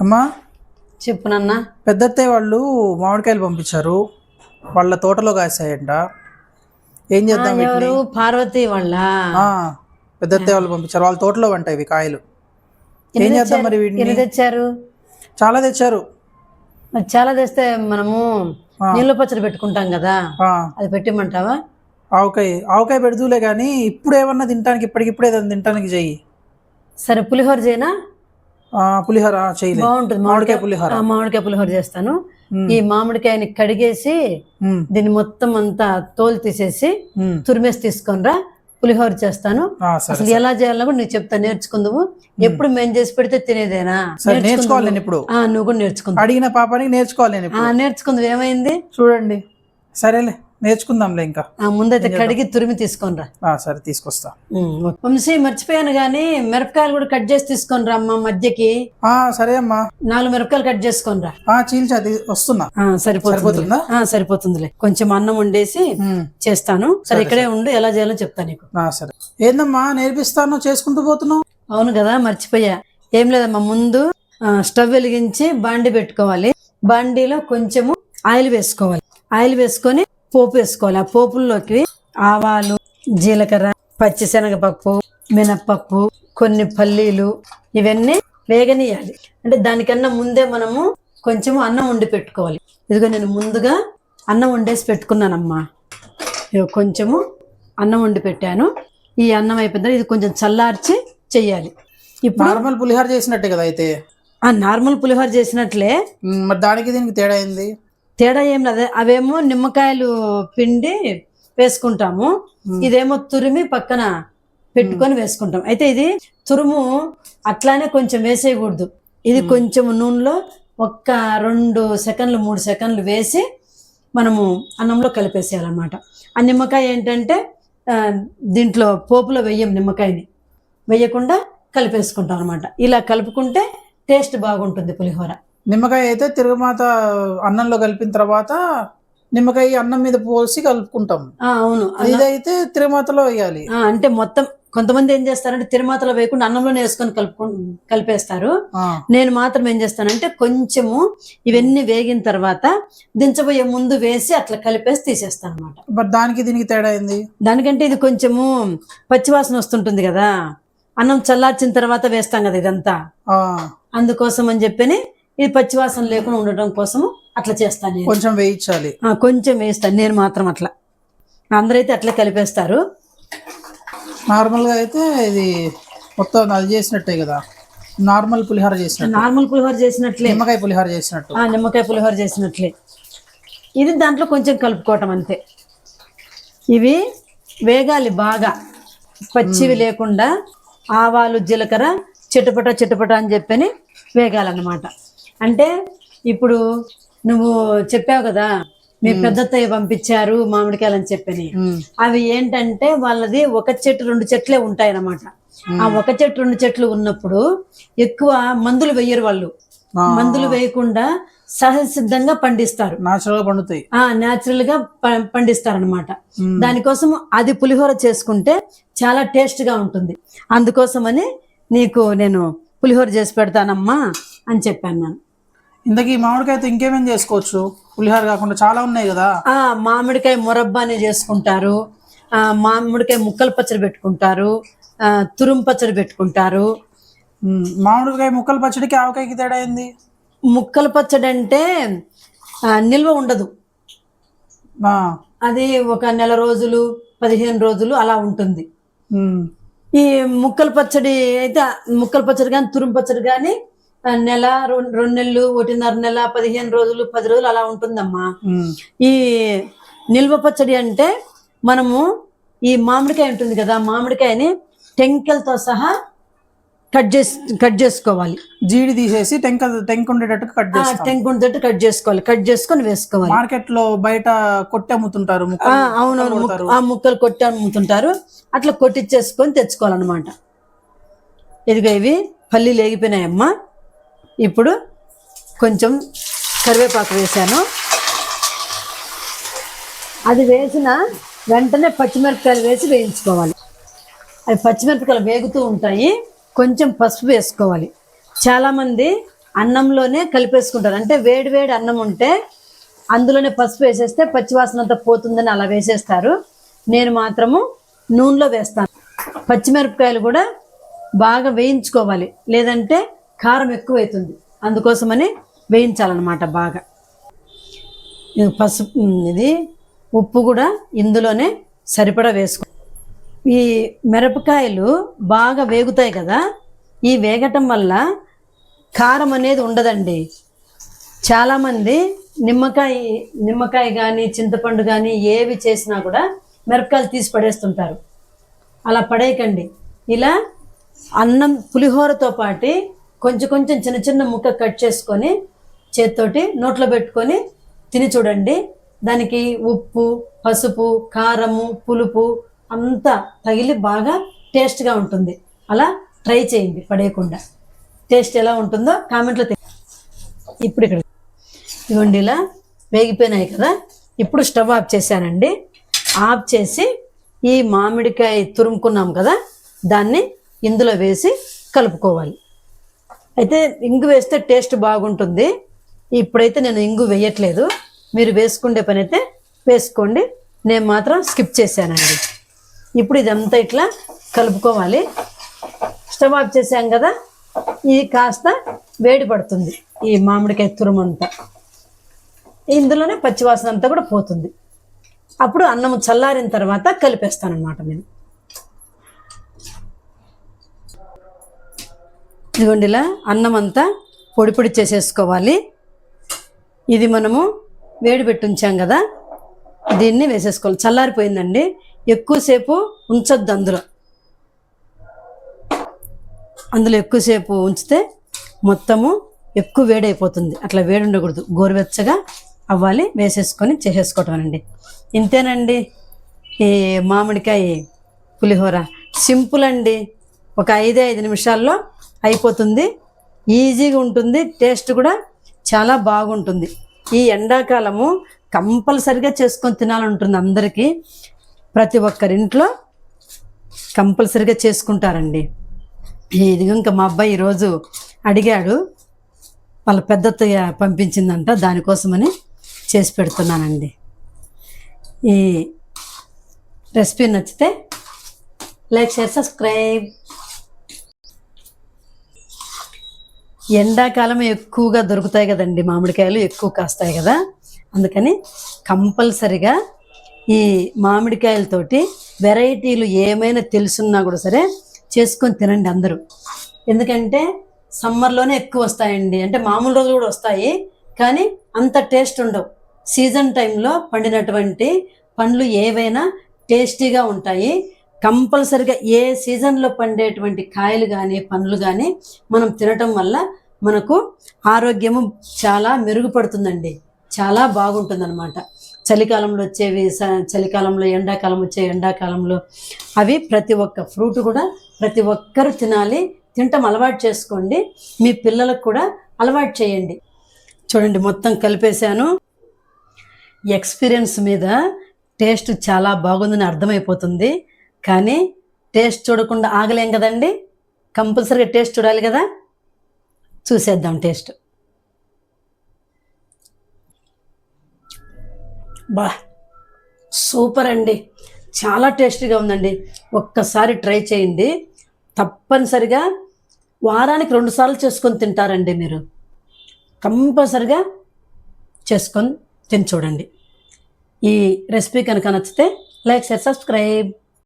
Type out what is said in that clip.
అమ్మా చెప్పు నాన్న. పెద్దత్తయ్య వాళ్ళు మామిడికాయలు పంపించారు, వాళ్ళ తోటలో కాసాయంట. ఏం చేద్దాం వీటిని? ఎవరు? పార్వతి వాళ్ళ పెద్దత్తయ్య వాళ్ళు పంపించారు, వాళ్ళ తోటలో అంట ఇవి కాయలు. ఏం చేద్దాం మరి వీటిని? ఎన్ని తెచ్చారు? చాలా తెచ్చారు. మరి చాలా తెస్తే మనము నీళ్ళ పచ్చడి పెట్టుకుంటాం కదా, అది పెట్టిమంటావా? ఆవకాయ పెడుతూలే కానీ ఇప్పుడు ఏమన్నా తింటానికి, ఇప్పటికిప్పుడు ఏదైనా తింటానికి చెయ్యి. సరే పులిహోర చేయనా? పులిహోర చేయలేదు, బాగుంటుంది. మామిడికాయ పులిహోర చేస్తాను. ఈ మామిడికాయని కడిగేసి దీన్ని మొత్తం అంతా తోలు తీసేసి తురిమేసి తీసుకొనిరా, పులిహోర చేస్తాను. అసలు ఎలా చేయాలో కూడా నీకు చెప్తా, నేర్చుకుందువు. ఎప్పుడు మేము చేసి పెడితే తినేదేనా? నేర్చుకోవాలి నేను ఇప్పుడు. నువ్వు కూడా నేర్చుకుందా? అడిగిన పాపానికి నేర్చుకోవాలి నేను. నేర్చుకుందువు. ఏమైంది చూడండి. సరేలే, నేర్చుకుందాంలే. ఇంకా ముందైతే కడిగి తురిమి తీసుకొనిరా. సరే తీసుకొస్తా. వంశీ, మర్చిపోయాను గానీ మిరపకాయలు కూడా కట్ చేసి తీసుకొనిరా అమ్మ మధ్యకి. సరే అమ్మా, 4 మిరపకాయలు కట్ చేసుకొనిరా. చీల్చా వస్తున్నా. సరిపోతుందిలే. సరిపోతుందిలే. కొంచెం అన్నం వండేసి చేస్తాను. సరే ఇక్కడే ఉండు, ఎలా చేయాలో చెప్తా నీకు. సరే. ఏందమ్మా నేర్పిస్తాను, చేసుకుంటూ పోతున్నావు? అవును కదా, మర్చిపోయా. ఏం లేదమ్మా, ముందు స్టవ్ వెలిగించి బాండి పెట్టుకోవాలి. బాండీలో కొంచెము ఆయిల్ వేసుకోవాలి. ఆయిల్ వేసుకొని పోపు వేసుకోవాలి. ఆ పోపుల్లోకి ఆవాలు, జీలకర్ర, పచ్చిశనగపప్పు, మినప్పప్పు, కొన్ని పల్లీలు, ఇవన్నీ వేగనీయాలి. అంటే దానికన్నా ముందే మనము కొంచెము అన్నం వండి పెట్టుకోవాలి. ఇదిగో నేను ముందుగా అన్నం వండేసి పెట్టుకున్నానమ్మా. కొంచెము అన్నం వండి పెట్టాను. ఈ అన్నం అయిపోయింది, ఇది కొంచెం చల్లార్చి చెయ్యాలి. ఇప్పుడు నార్మల్ పులిహోర చేసినట్టే కదా అయితే? నార్మల్ పులిహోర చేసినట్లే. మరి దానికి దీనికి తేడా ఏంది? తేడా ఏం లేదు. అవేమో నిమ్మకాయలు పిండి వేసుకుంటాము, ఇదేమో తురిమి పక్కన పెట్టుకొని వేసుకుంటాం. అయితే ఇది తురుము అట్లానే కొంచెం వేసేయకూడదు. ఇది కొంచెం నూనెలో 2 సెకండ్లు 3 సెకండ్లు వేసి మనము అన్నంలో కలిపేసేయాలన్నమాట. ఆ నిమ్మకాయ ఏంటంటే దీంట్లో పోపులో వెయ్యం, నిమ్మకాయని వేయకుండా కలిపేసుకుంటాం అనమాట. ఇలా కలుపుకుంటే టేస్ట్ బాగుంటుంది పులిహోర. నిమ్మకాయ అయితే తిరుగుమాత అన్నంలో కలిపిన తర్వాత నిమ్మకాయ అన్నం మీద పోసి కలుపుకుంటాం. అవును. ఇదైతే తిరుగుమాతలో వేయాలి. అంటే మొత్తం కొంతమంది ఏం చేస్తారంటే తిరుమాతలో వేయకుండా అన్నంలోనే వేసుకొని కలిపేస్తారు. నేను మాత్రం ఏం చేస్తానంటే కొంచెము ఇవన్నీ వేగిన తర్వాత దించబోయే ముందు వేసి అట్లా కలిపేసి తీసేస్తాను అనమాట. బట్ దానికి దీనికి తేడా ఏంది? దానికంటే ఇది కొంచెము పచ్చివాసన వస్తుంటుంది కదా, అన్నం చల్లార్చిన తర్వాత వేస్తాం కదా ఇదంతా, అందుకోసం అని చెప్పని ఇది పచ్చివాసన లేకుండా ఉండటం కోసము అట్లా చేస్తాను. కొంచెం వేయించాలి. కొంచెం వేస్తాను నేను మాత్రం. అట్లా అందరైతే అట్లా కలిపేస్తారు. నార్మల్గా అయితే ఇది మొత్తం అది చేసినట్టే కదా, నార్మల్ పులిహోర చేసినట్టు. నార్మల్ పులిహోర చేసినట్లే, నిమ్మకాయ పులిహోర చేసినట్టు. నిమ్మకాయ పులిహోర చేసినట్లే. ఇది దాంట్లో కొంచెం కలుపుకోవటం అంతే. ఇవి వేగాలి బాగా, పచ్చివి లేకుండా. ఆవాలు జీలకర్ర చిటపట చిటపట అని చెప్పని వేగాలన్నమాట. అంటే ఇప్పుడు నువ్వు చెప్పావు కదా మీ పెద్దత్తయ్య పంపించారు మామిడికాయలు అని చెప్పని, అవి ఏంటంటే వాళ్ళది 1 చెట్టు 2 చెట్లే ఉంటాయి అన్నమాట. ఆ 1 చెట్టు 2 చెట్లు ఉన్నప్పుడు ఎక్కువ మందులు వేయరు వాళ్ళు. మందులు వేయకుండా సహజ సిద్ధంగా పండిస్తారు, న్యాచురల్ గా పండిస్తారు అనమాట. దానికోసం అది పులిహోర చేసుకుంటే చాలా టేస్ట్ గా ఉంటుంది. అందుకోసమని నీకు నేను పులిహోర చేసి పెడతానమ్మా అని చెప్పాను నేను. ఇంతకీ మామిడికాయతో ఇంకేమేం చేసుకోవచ్చు? పులిహోర కాకుండా చాలా ఉన్నాయి కదా. మామిడికాయ మురబ్బాని చేసుకుంటారు, మామిడికాయ ముక్కల పచ్చడి పెట్టుకుంటారు, తురుము పచ్చడి పెట్టుకుంటారు. మామిడికాయ ముక్కల పచ్చడికి ఆవకాయకి తేడా ఏంది? ముక్కల పచ్చడి అంటే నిల్వ ఉండదు, అది 1 నెల రోజులు 15 రోజులు అలా ఉంటుంది. ఈ ముక్కల పచ్చడి అయితే ముక్కల పచ్చడి కానీ తురుము పచ్చడి కానీ నెల 2 నెలలు 1.5 నెల 15 రోజులు 10 రోజులు అలా ఉంటుందమ్మా. ఈ నిల్వ పచ్చడి అంటే మనము ఈ మామిడికాయ ఉంటుంది కదా, మామిడికాయని టెంకలతో సహా కట్ చేసుకోవాలి. జీడి తీసేసి టెంక ఉండేటట్టు కట్ చేసుకోవాలి. కట్ చేసుకొని వేసుకోవాలి. మార్కెట్ లో బయట కొట్టి అమ్ముతుంటారు. అవునవును, ఆ ముక్కలు కొట్టి అమ్ముతుంటారు. అట్లా కొట్టించేసుకొని తెచ్చుకోవాలన్నమాట. ఇదిగో ఇవి పల్లీలు వేగిపోయినాయమ్మా. ఇప్పుడు కొంచెం కరివేపాకు వేసాను. అది వేసిన వెంటనే పచ్చిమిరపకాయలు వేసి వేయించుకోవాలి. అవి పచ్చిమిరపకాయలు వేగుతూ ఉంటాయి. కొంచెం పసుపు వేసుకోవాలి. చాలామంది అన్నంలోనే కలిపేసుకుంటారు. అంటే వేడి వేడి అన్నం ఉంటే అందులోనే పసుపు వేసేస్తే పచ్చివాసన అంతా పోతుందని అలా వేసేస్తారు. నేను మాత్రము నూనెలో వేస్తాను. పచ్చిమిరపకాయలు కూడా బాగా వేయించుకోవాలి, లేదంటే కారం ఎక్కువ అవుతుంది. అందుకోసమని వేయించాలన్నమాట బాగా. పసుపు ఇది ఉప్పు కూడా ఇందులోనే సరిపడా వేసుకో. ఈ మిరపకాయలు బాగా వేగుతాయి కదా, ఈ వేగటం వల్ల కారం అనేది ఉండదండి. చాలామంది నిమ్మకాయ కానీ చింతపండు కానీ ఏవి చేసినా కూడా మిరపకాయలు తీసి పడేస్తుంటారు. అలా పడేయకండి. ఇలా అన్నం పులిహోరతో పాటు కొంచెం కొంచెం చిన్న చిన్న ముక్క కట్ చేసుకొని చేత్తోటి నోట్లో పెట్టుకొని తిని చూడండి. దానికి ఉప్పు, పసుపు, కారము, పులుపు అంతా తగిలి బాగా టేస్ట్గా ఉంటుంది. అలా ట్రై చేయండి పడేయకుండా. టేస్ట్ ఎలా ఉంటుందో కామెంట్లో ఇప్పుడు ఇక్కడ ఇవ్వండి. ఇలా వేగిపోయినాయి కదా, ఇప్పుడు స్టవ్ ఆఫ్ చేశానండి. ఆఫ్ చేసి ఈ మామిడికాయ తురుముకున్నాం కదా, దాన్ని ఇందులో వేసి కలుపుకోవాలి. అయితే ఇంగు వేస్తే టేస్ట్ బాగుంటుంది. ఇప్పుడైతే నేను ఇంగు వేయట్లేదు. మీరు వేసుకుండే పని అయితే వేసుకోండి, నేను మాత్రం స్కిప్ చేశానండి. ఇప్పుడు ఇదంతా ఇట్లా కలుపుకోవాలి. స్టవ్ ఆఫ్ చేసాం కదా, ఇది కాస్త వేడి పడుతుంది. ఈ మామిడికాయ తురుమంతా ఇందులోనే పచ్చివాసన అంతా కూడా పోతుంది. అప్పుడు అన్నం చల్లారిన తర్వాత కలిపేస్తానమాట నేను. ఇదిగోండి, ఇలా అన్నం అంతా పొడి పొడి చేసేసుకోవాలి. ఇది మనము వేడి పెట్టి ఉంచాం కదా, దీన్ని వేసేసుకోవాలి. చల్లారిపోయిందండి, ఎక్కువసేపు ఉంచొద్దు. అందులో ఎక్కువసేపు ఉంచితే మొత్తము ఎక్కువ వేడైపోతుంది. అట్లా వేడి ఉండకూడదు, గోరువెచ్చగా అవ్వాలి. వేసేసుకొని చేసేసుకోవటమేనండి. ఇంతేనండి ఈ మామిడికాయ పులిహోర. సింపుల్ అండి, ఒక 5 నిమిషాల్లో అయిపోతుంది. ఈజీగా ఉంటుంది, టేస్ట్ కూడా చాలా బాగుంటుంది. ఈ ఎండాకాలము కంపల్సరిగా చేసుకొని తినాలంటుంది అందరికీ. ప్రతి ఒక్కరింట్లో కంపల్సరిగా చేసుకుంటారండి. ఇది ఇంకా మా అబ్బాయి ఈరోజు అడిగాడు, వాళ్ళ పెద్దత్తయ్య పంపించిందంట, దానికోసమని చేసి పెడుతున్నానండి. ఈ రెసిపీ నచ్చితే లైక్, షేర్, సబ్స్క్రైబ్. ఎండాకాలం ఎక్కువగా దొరుకుతాయి కదండి మామిడికాయలు, ఎక్కువ కాస్తాయి కదా, అందుకని కంపల్సరిగా ఈ మామిడికాయలతోటి వెరైటీలు ఏమైనా తెలుసున్నా కూడా సరే చేసుకొని తినండి అందరూ. ఎందుకంటే సమ్మర్లోనే ఎక్కువ వస్తాయండి. అంటే మామూలు రోజులు కూడా వస్తాయి, కానీ అంత టేస్ట్ ఉండవు. సీజన్ టైంలో పండినటువంటి పండ్లు ఏవైనా టేస్టీగా ఉంటాయి. కంపల్సరిగా ఏ సీజన్లో పండేటువంటి కాయలు కానీ పండ్లు కానీ మనం తినటం వల్ల మనకు ఆరోగ్యము చాలా మెరుగుపడుతుందండి, చాలా బాగుంటుందన్నమాట. చలికాలంలో వచ్చేవి చలికాలంలో, ఎండాకాలం వచ్చే ఎండాకాలంలో అవి ప్రతి ఒక్క ఫ్రూట్ కూడా ప్రతి ఒక్కరు తినాలి. తినటం అలవాటు చేసుకోండి, మీ పిల్లలకు కూడా అలవాటు చేయండి. చూడండి, మొత్తం కలిపేశాను. ఎక్స్పీరియన్స్ మీద టేస్ట్ చాలా బాగుందని అర్థమైపోతుంది. కానీ టేస్ట్ చూడకుండా ఆగలేం కదండి, కంపల్సరీగా టేస్ట్ చూడాలి కదా. చూసేద్దాం టేస్ట్. బా, సూపర్ అండి, చాలా టేస్టీగా ఉందండి. ఒక్కసారి ట్రై చేయండి, తప్పనిసరిగా వారానికి 2 సార్లు చేసుకొని తింటారండి మీరు. కంపల్సరిగా చేసుకొని తిని చూడండి. ఈ రెసిపీ కనుక నచ్చితే లైక్, షేర్, సబ్స్క్రైబ్.